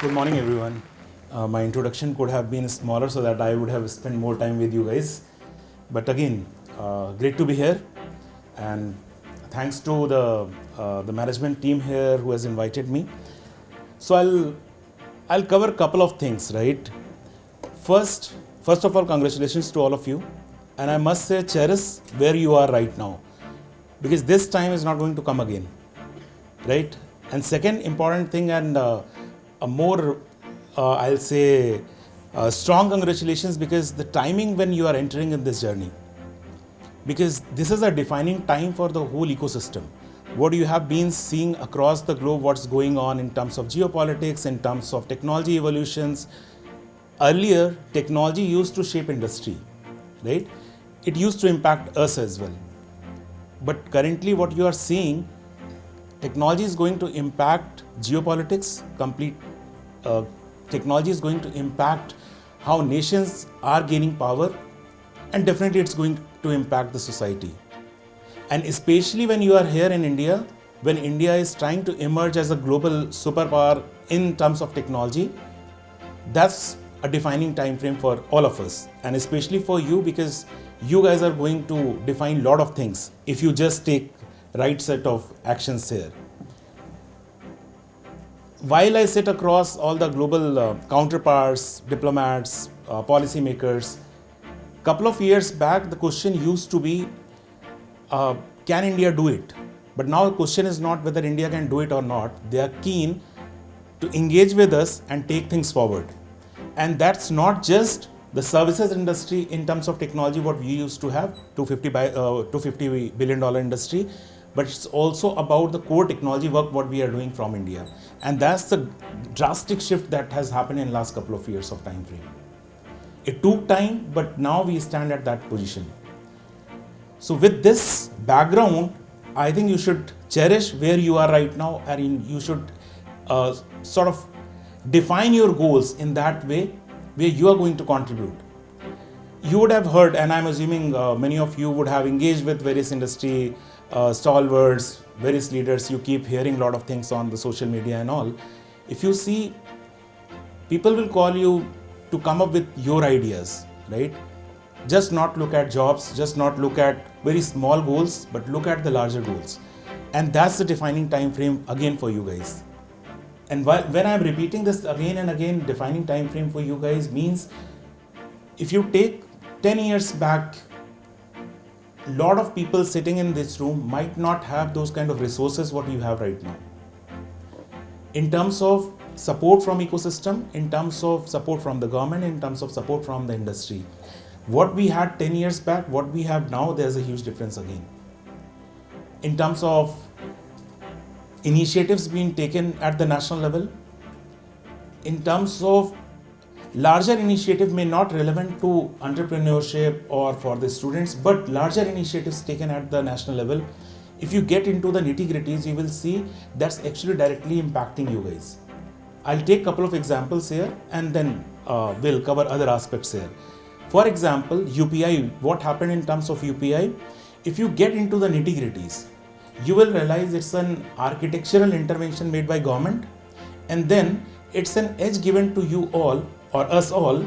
Good morning, everyone. My introduction could have been smaller so that I would have spent more time with you guys. But again, great to be here, and thanks to the management team here who has invited me. So I'll cover a couple of things, right? First of all, congratulations to all of you, and I must say, cherish where you are right now, because this time is not going to come again, right? And second important thing, and a more, I'll say, strong congratulations, because the timing when you are entering in this journey, because this is a defining time for the whole ecosystem. What you have been seeing across the globe, what's going on in terms of geopolitics, in terms of technology evolutions. Earlier, technology used to shape industry, right? It used to impact us as well. But currently what you are seeing, technology is going to impact geopolitics, technology is going to impact how nations are gaining power, and definitely it's going to impact the society. And especially when you are here in India, when India is trying to emerge as a global superpower in terms of technology, that's a defining time frame for all of us, and especially for you, because you guys are going to define a lot of things if you just take right set of actions here. While I sit across all the global counterparts, diplomats, policymakers, couple of years back the question used to be, can India do it? But now the question is not whether India can do it or not. They are keen to engage with us and take things forward. And that's not just the services industry in terms of technology, what we used to have, $250 billion industry, but it's also about the core technology work what we are doing from India. And that's the drastic shift that has happened in last couple of years of time frame. It took time, but now we stand at that position. So with this background, I think you should cherish where you are right now, and you should sort of define your goals in that way where you are going to contribute. You would have heard, and I'm assuming many of you would have engaged with various industry stalwarts, various leaders. You keep hearing a lot of things on the social media and all. If you see, people will call you to come up with your ideas, right? Just not look at jobs, just not look at very small goals, but look at the larger goals. And that's the defining time frame again for you guys. And when I'm repeating this again and again, defining time frame for you guys means, if you take 10 years back, a lot of people sitting in this room might not have those kind of resources what you have right now. In terms of support from ecosystem, in terms of support from the government, in terms of support from the industry. What we had 10 years back, what we have now, there's a huge difference again. In terms of initiatives being taken at the national level, in terms of larger initiative may not relevant to entrepreneurship or for the students, but larger initiatives taken at the national level, if you get into the nitty-gritties, you will see that's actually directly impacting you guys. I'll take a couple of examples here, and then we'll cover other aspects here. For example, UPI, what happened in terms of UPI? If you get into the nitty-gritties, you will realize it's an architectural intervention made by government, and then it's an edge given to you all or us all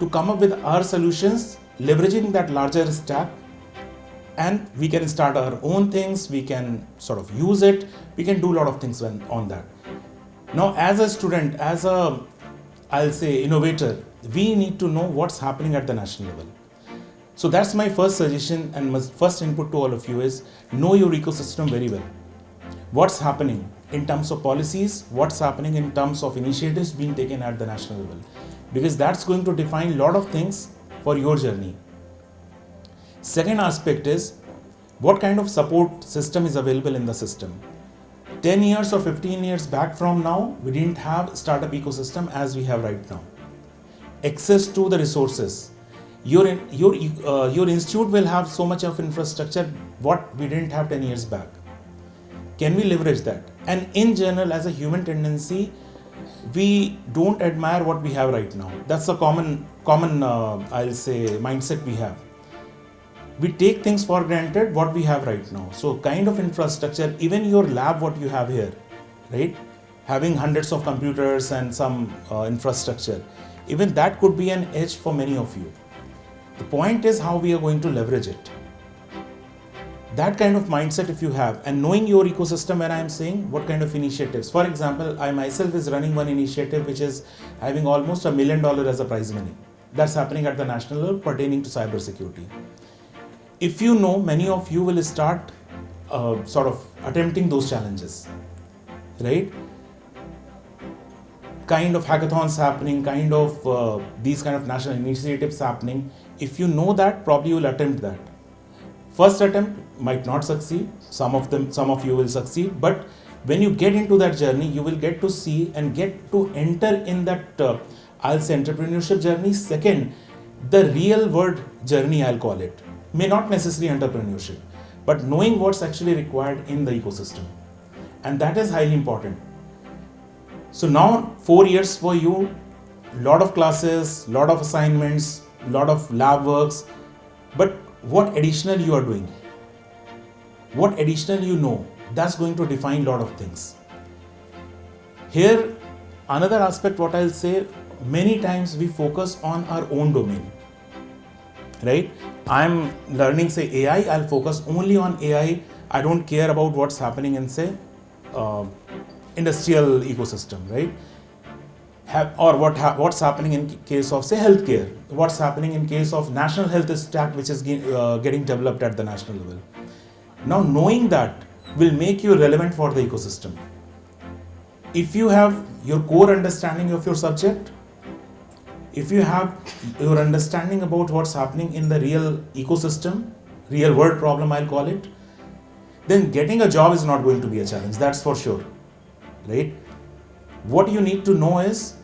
to come up with our solutions, leveraging that larger stack, and we can start our own things, we can sort of use it, we can do a lot of things on that. Now, as a student, as a, I'll say, innovator, we need to know what's happening at the national level. So that's my first suggestion, and my first input to all of you is, know your ecosystem very well. What's happening in terms of policies, what's happening in terms of initiatives being taken at the national level, because that's going to define a lot of things for your journey. Second aspect is, what kind of support system is available in the system. 10 years or 15 years back from now, we didn't have startup ecosystem as we have right now. Access to the resources. Your institute will have so much of infrastructure what we didn't have 10 years back. Can we leverage that? And in general, as a human tendency, we don't admire what we have right now. That's a common I'll say mindset we have. We take things for granted what we have right now. So kind of infrastructure, even your lab what you have here, right? having hundreds of computers and some infrastructure. Even that could be an edge for many of you. The point is how we are going to leverage it. That kind of mindset if you have, and knowing your ecosystem, when I am saying what kind of initiatives. For example, I myself is running one initiative which is having almost $1 million as a prize money. That's happening at the national level pertaining to cybersecurity. If you know, many of you will start sort of attempting those challenges, right? Kind of hackathons happening, kind of these kind of national initiatives happening. If you know that, probably you will attempt that. First attempt might not succeed, some of you will succeed, but when you get into that journey, you will get to see and get to enter in that, I'll say, entrepreneurship journey. Second, the real world journey, I'll call it. May not necessarily entrepreneurship, but knowing what's actually required in the ecosystem. And that is highly important. So now 4 years for you, lot of classes, lot of assignments, lot of lab works, but what additional you are doing, what additional you know, that's going to define a lot of things. Here, another aspect, what I'll say, many times we focus on our own domain, right? I'm learning, say, AI, I'll focus only on AI. I don't care about what's happening in, say, industrial ecosystem, right? What's happening in case of, say, healthcare, what's happening in case of national health stack, which is getting developed at the national level. Now, knowing that will make you relevant for the ecosystem. If you have your core understanding of your subject, if you have your understanding about what's happening in the real ecosystem, real world problem, I'll call it, then getting a job is not going to be a challenge, that's for sure, right? What you need to know is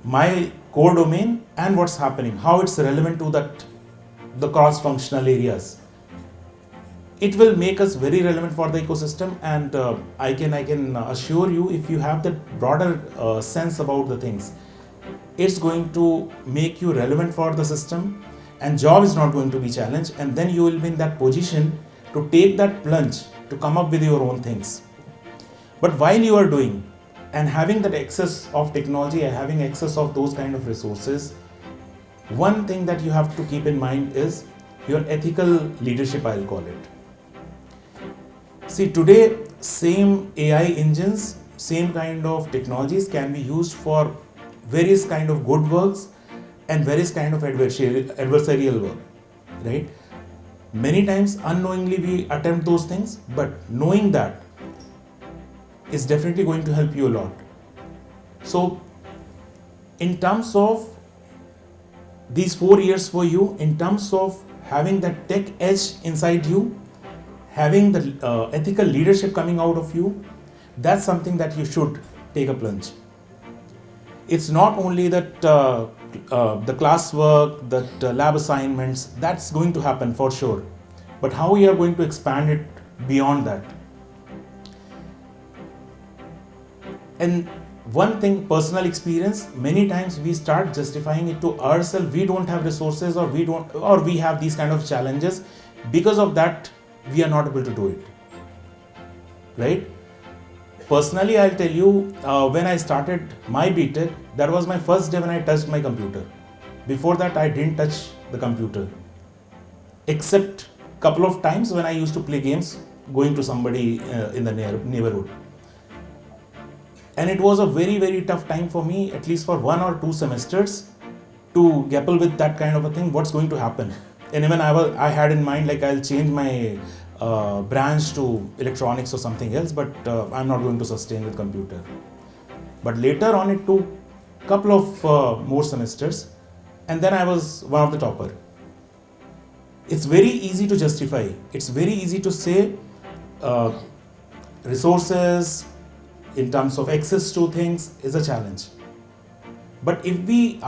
my core domain and what's happening, how it's relevant to the cross-functional areas. It will make us very relevant for the ecosystem, and I can assure you, if you have that broader sense about the things, it's going to make you relevant for the system, and job is not going to be challenged, and then you will be in that position to take that plunge to come up with your own things. But while you are doing and having that access of technology and having access of those kind of resources, one thing that you have to keep in mind is your ethical leadership, I'll call it. See, today, same AI engines, same kind of technologies can be used for various kind of good works and various kind of adversarial work, right? Many times unknowingly we attempt those things, but knowing that is definitely going to help you a lot. So in terms of these 4 years for you, in terms of having that tech edge inside you, having the ethical leadership coming out of you, that's something that you should take a plunge. It's not only that the classwork, that lab assignments, that's going to happen for sure, but how we are going to expand it beyond that. And one thing, personal experience, many times we start justifying it to ourselves. We don't have resources, or we have these kind of challenges. Because of that, we are not able to do it, right? Personally, I'll tell you, when I started my B.Tech, that was my first day when I touched my computer. Before that, I didn't touch the computer, except a couple of times when I used to play games, going to somebody in the neighborhood. And it was a very, very tough time for me, at least for 1 or 2 semesters, to grapple with that kind of a thing, what's going to happen. And even I had in mind, like, I'll change my branch to electronics or something else, but I'm not going to sustain with computer. But later on, it took a couple of more semesters, and then I was one of the topper. It's very easy to justify. It's very easy to say resources, in terms of access to things, is a challenge. But if we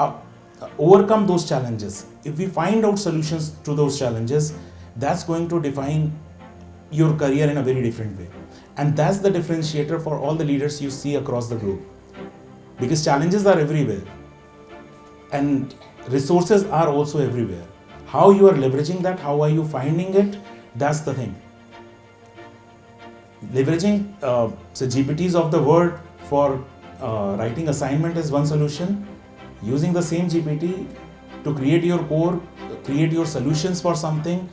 overcome those challenges, if we find out solutions to those challenges, that's going to define your career in a very different way. And that's the differentiator for all the leaders you see across the globe. Because challenges are everywhere. And resources are also everywhere. How you are leveraging that, how are you finding it, that's the thing. Leveraging say GPTs of the world for writing assignment is one solution. Using the same GPT to create your core, create your solutions for something,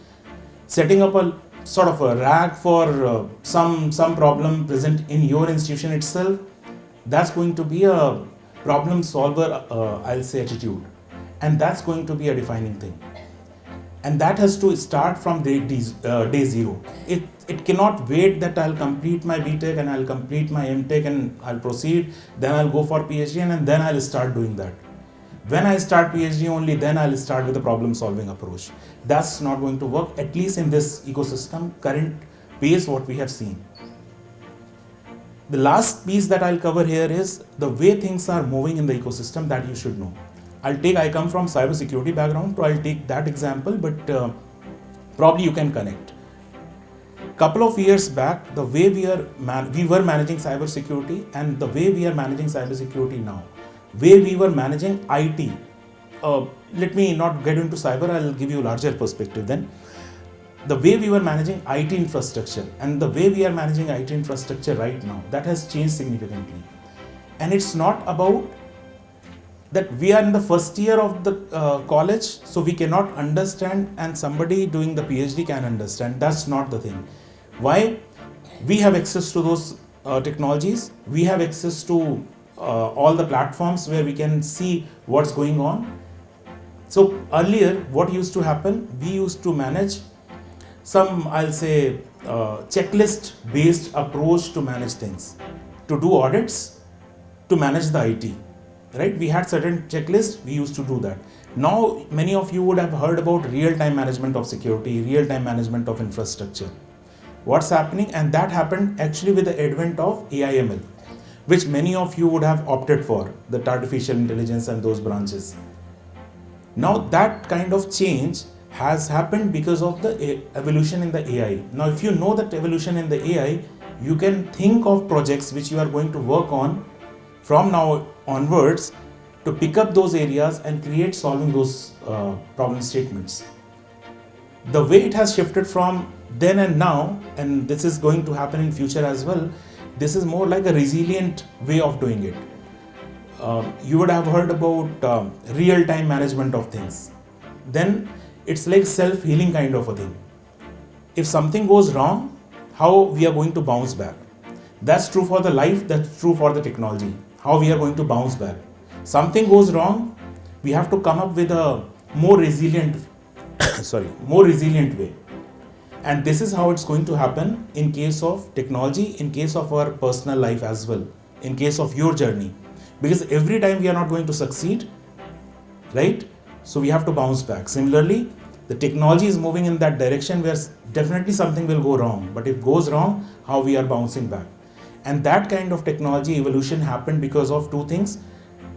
setting up a sort of a RAG for some problem present in your institution itself, that's going to be a problem solver, I'll say, attitude. And that's going to be a defining thing. And that has to start from day zero. It cannot wait that I'll complete my B.Tech and I'll complete my M.Tech and I'll proceed, then I'll go for PhD and then I'll start doing that. When I start PhD only, then I'll start with a problem solving approach. That's not going to work, at least in this ecosystem, current pace what we have seen. The last piece that I'll cover here is the way things are moving in the ecosystem that you should know. I come from cybersecurity background, so I'll take that example, but probably you can connect. Couple of years back, the way we were managing cybersecurity and the way we are managing cybersecurity now, way we were managing IT. Let me not get into cyber, I'll give you a larger perspective then. The way we were managing IT infrastructure and the way we are managing IT infrastructure right now, that has changed significantly. And it's not about that we are in the first year of the college, so we cannot understand and somebody doing the PhD can understand. That's not the thing. Why? We have access to those technologies. We have access to all the platforms where we can see what's going on. So earlier, what used to happen? We used to manage some, I'll say, checklist based approach to manage things, to do audits, to manage the IT. Right? We had certain checklists, we used to do that. Now, many of you would have heard about real-time management of security, real-time management of infrastructure. What's happening? And that happened actually with the advent of AI/ML, which many of you would have opted for, the artificial intelligence and those branches. Now, that kind of change has happened because of the evolution in the AI. Now, if you know that evolution in the AI, you can think of projects which you are going to work on from now onwards to pick up those areas and create solving those problem statements. The way it has shifted from then and now, and this is going to happen in future as well, this is more like a resilient way of doing it. You would have heard about real-time management of things. Then it's like self-healing kind of a thing. If something goes wrong, how we are going to bounce back. That's true for the life, that's true for the technology. How we are going to bounce back. Something goes wrong, we have to come up with a more resilient way. And this is how it's going to happen in case of technology, in case of our personal life as well, in case of your journey. Because every time we are not going to succeed, right? So we have to bounce back. Similarly, the technology is moving in that direction where definitely something will go wrong. But if it goes wrong, how we are bouncing back. And that kind of technology evolution happened because of two things.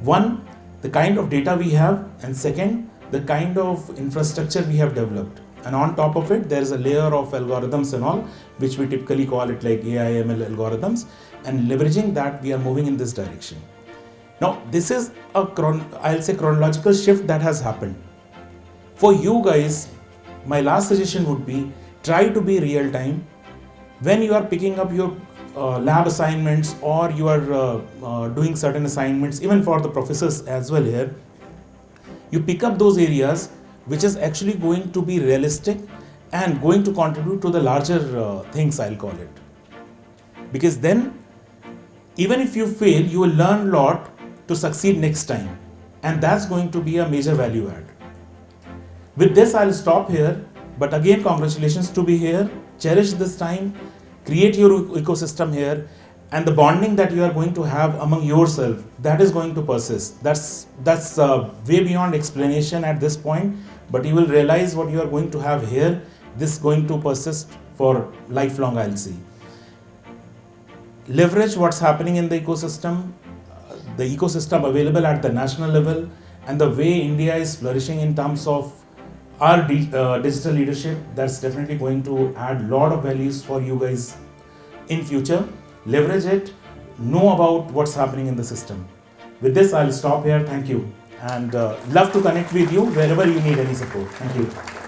One, the kind of data we have, and second, the kind of infrastructure we have developed. And on top of it, there is a layer of algorithms and all, which we typically call it like AI/ML algorithms. And leveraging that, we are moving in this direction. Now, this is a chronological shift that has happened. For you guys, my last suggestion would be, try to be real time. When you are picking up your lab assignments or you are doing certain assignments, even for the professors as well here, you pick up those areas which is actually going to be realistic and going to contribute to the larger things, I'll call it. Because then, even if you fail, you will learn a lot to succeed next time. And that's going to be a major value add. With this, I'll stop here. But again, congratulations to be here. Cherish this time. Create your ecosystem here, and the bonding that you are going to have among yourself, that is going to persist. That's way beyond explanation at this point, but you will realize what you are going to have here, this is going to persist for lifelong, I'll see. Leverage what's happening in the ecosystem available at the national level, and the way India is flourishing in terms of our digital leadership, that's definitely going to add a lot of values for you guys in future. Leverage it, know about what's happening in the system. With this, I'll stop here. Thank you. And love to connect with you wherever you need any support. Thank you.